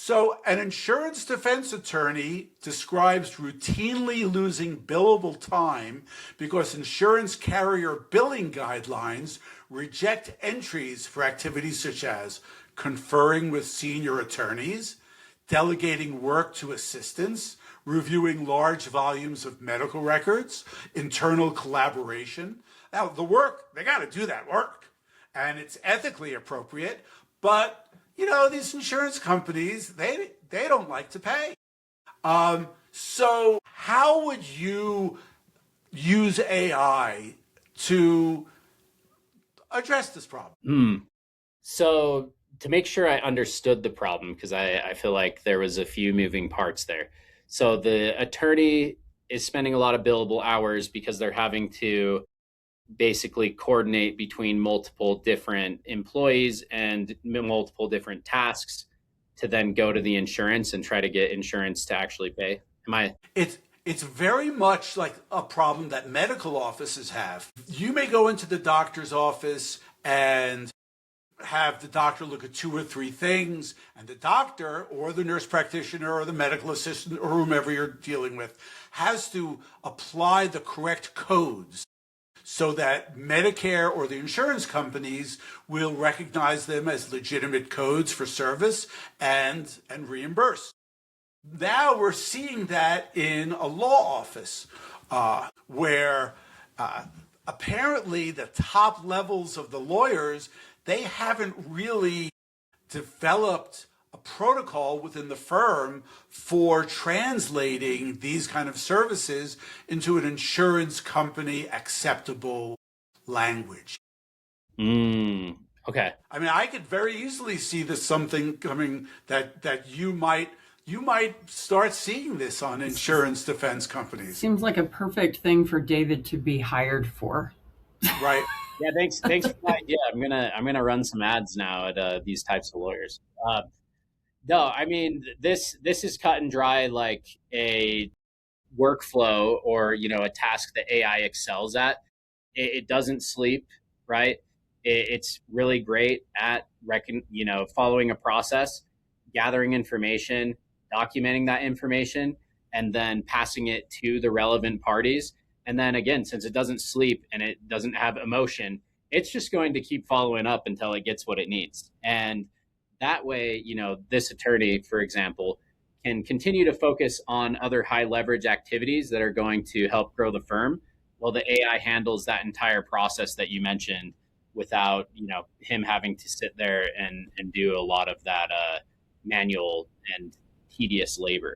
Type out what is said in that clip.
So, an insurance defense attorney describes routinely losing billable time because insurance carrier billing guidelines reject entries for activities such as conferring with senior attorneys, delegating work to assistants, reviewing large volumes of medical records, internal collaboration. Now, the work, they got to do that work, and it's ethically appropriate, but these insurance companies, they don't like to pay. So how would you use AI to address this problem? So to make sure I understood the problem, because I feel like there was a few moving parts there. So the attorney is spending a lot of billable hours because they're having to basically coordinate between multiple different employees and multiple different tasks to then go to the insurance and try to get insurance to actually pay. Am I? It's very much like a problem that medical offices have. You may go into the doctor's office and have the doctor look at two or three things, and the doctor or the nurse practitioner or the medical assistant or whomever you're dealing with has to apply the correct codes so that Medicare or the insurance companies will recognize them as legitimate codes for service and reimburse. Now we're seeing that in a law office where apparently the top levels of the lawyers, they haven't really developed a protocol within the firm for translating these kind of services into an insurance company acceptable language. Okay. I mean, I could very easily see this something coming that you might start seeing this on insurance defense companies. Seems like a perfect thing for David to be hired for. Right. Yeah, thanks for the idea. I'm gonna run some ads now at these types of lawyers. No, I mean this is cut and dry, like a workflow or a task that AI excels at. It doesn't sleep, right? It's really great at following a process, gathering information, documenting that information, and then passing it to the relevant parties. And then again, since it doesn't sleep and it doesn't have emotion, it's just going to keep following up until it gets what it needs. And that way, this attorney, for example, can continue to focus on other high leverage activities that are going to help grow the firm while the AI handles that entire process that you mentioned without, him having to sit there and do a lot of that manual and tedious labor.